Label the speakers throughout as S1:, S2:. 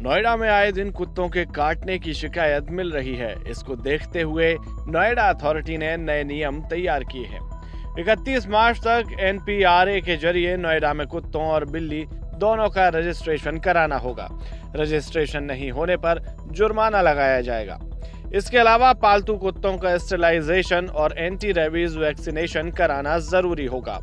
S1: नोएडा में आए दिन कुत्तों के काटने की शिकायत मिल रही है। इसको देखते हुए नोएडा अथॉरिटी ने नए नियम तैयार किए हैं। 31 मार्च तक NPRA के जरिए नोएडा में कुत्तों और बिल्ली दोनों का रजिस्ट्रेशन कराना होगा। रजिस्ट्रेशन नहीं होने पर जुर्माना लगाया जाएगा। इसके अलावा पालतू कुत्तों का स्टेरिलाइजेशन और एंटी रेबीज वैक्सीनेशन कराना जरूरी होगा।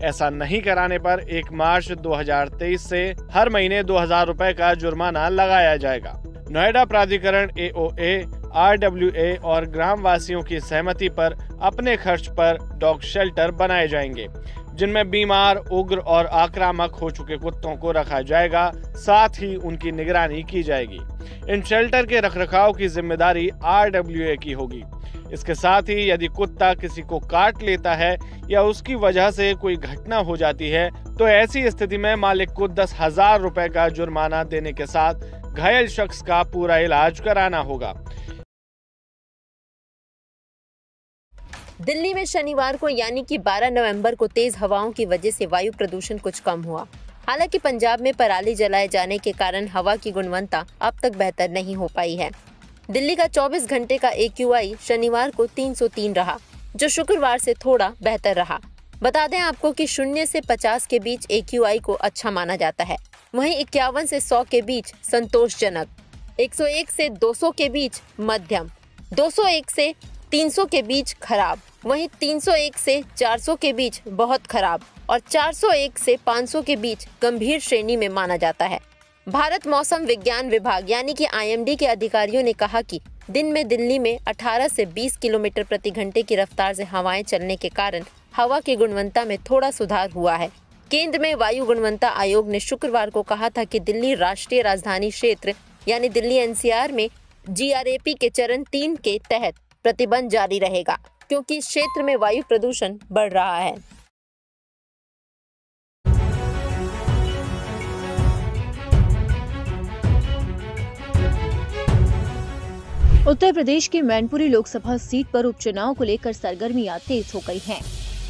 S1: ऐसा नहीं कराने पर 1 मार्च 2023 से हर महीने 2000 रुपए का जुर्माना लगाया जाएगा। नोएडा प्राधिकरण AOA, RWA और ग्रामवासियों की सहमति पर अपने खर्च पर डॉग शेल्टर बनाए जाएंगे, जिनमें बीमार, उग्र और आक्रामक हो चुके कुत्तों को रखा जाएगा। साथ ही उनकी निगरानी की जाएगी। इन शेल्टर के रखरखाव की जिम्मेदारी RWA की होगी। इसके साथ ही यदि कुत्ता किसी को काट लेता है या उसकी वजह से कोई घटना हो जाती है तो ऐसी स्थिति में मालिक को 10,000 रुपए का जुर्माना देने के साथ घायल शख्स का पूरा इलाज कराना होगा।
S2: दिल्ली में शनिवार को यानी कि 12 नवंबर को तेज हवाओं की वजह से वायु प्रदूषण कुछ कम हुआ। हालांकि पंजाब में पराली जलाए जाने के कारण हवा की गुणवत्ता अब तक बेहतर नहीं हो पाई है। दिल्ली का 24 घंटे का AQI शनिवार को 303 रहा, जो शुक्रवार से थोड़ा बेहतर रहा। बता दें आपको कि 0 से 50 के बीच AQI को अच्छा माना जाता है। वहीं 51 से 100 के बीच संतोषजनक, 101 से 200 के बीच मध्यम, 201 से 300 के बीच खराब, वहीं 301 से 400 के बीच बहुत खराब और 401 से 500 के बीच गंभीर श्रेणी में माना जाता है। भारत मौसम विज्ञान विभाग यानी कि IMD के अधिकारियों ने कहा कि दिन में दिल्ली में 18 से 20 किलोमीटर प्रति घंटे की रफ्तार से हवाएं चलने के कारण हवा की गुणवत्ता में थोड़ा सुधार हुआ है। केंद्र में वायु गुणवत्ता आयोग ने शुक्रवार को कहा था कि दिल्ली राष्ट्रीय राजधानी क्षेत्र यानी दिल्ली NCR में GRAP के चरण 3 के तहत प्रतिबंध जारी रहेगा, क्योंकि इस क्षेत्र में वायु प्रदूषण बढ़ रहा है।
S3: उत्तर प्रदेश की मैनपुरी लोकसभा सीट पर उपचुनाव को लेकर सरगर्मियां तेज हो गई हैं।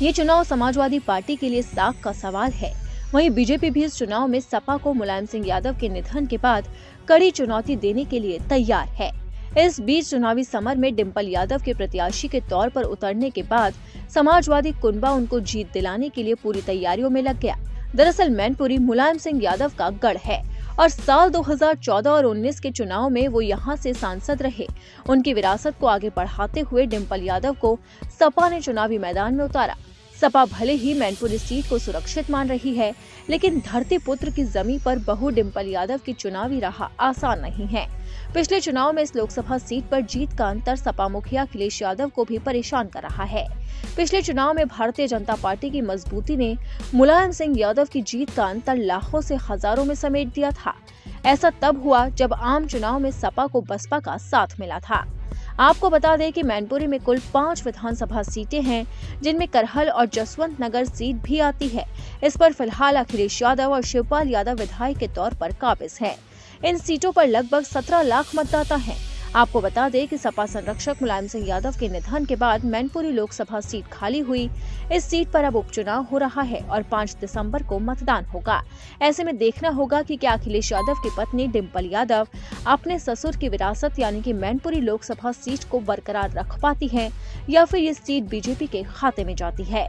S3: ये चुनाव समाजवादी पार्टी के लिए साख का सवाल है। वहीं बीजेपी भी इस चुनाव में सपा को मुलायम सिंह यादव के निधन के बाद कड़ी चुनौती देने के लिए तैयार है। इस बीच चुनावी समर में डिम्पल यादव के प्रत्याशी के तौर पर उतरने के बाद समाजवादी कुनबा उनको जीत दिलाने के लिए पूरी तैयारियों में लग गया। दरअसल मैनपुरी मुलायम सिंह यादव का गढ़ है और साल 2014 और 19 के चुनाव में वो यहां से सांसद रहे। उनकी विरासत को आगे बढ़ाते हुए डिम्पल यादव को सपा ने चुनावी मैदान में उतारा। सपा भले ही मैनपुरी सीट को सुरक्षित मान रही है, लेकिन धरती पुत्र की जमीन पर बहू डिम्पल यादव की चुनावी राह आसान नहीं है। पिछले चुनाव में इस लोकसभा सीट पर जीत का अंतर सपा मुखिया अखिलेश यादव को भी परेशान कर रहा है। पिछले चुनाव में भारतीय जनता पार्टी की मजबूती ने मुलायम सिंह यादव की जीत का अंतर लाखों से हजारों में समेट दिया था। ऐसा तब हुआ जब आम चुनाव में सपा को बसपा का साथ मिला था। आपको बता दें कि मैनपुरी में कुल 5 विधानसभा सीटें हैं, जिनमें करहल और जसवंत नगर सीट भी आती है। इस पर फिलहाल अखिलेश यादव और शिवपाल यादव विधायक के तौर पर काबिज हैं। इन सीटों पर लगभग 17 लाख मतदाता हैं। आपको बता दें कि सपा संरक्षक मुलायम सिंह यादव के निधन के बाद मैनपुरी लोकसभा सीट खाली हुई। इस सीट पर अब उपचुनाव हो रहा है और 5 दिसंबर को मतदान होगा। ऐसे में देखना होगा कि क्या अखिलेश यादव की पत्नी डिम्पल यादव अपने ससुर की विरासत यानी कि मैनपुरी लोकसभा सीट को बरकरार रख पाती है या फिर ये सीट बीजेपी के खाते में जाती है।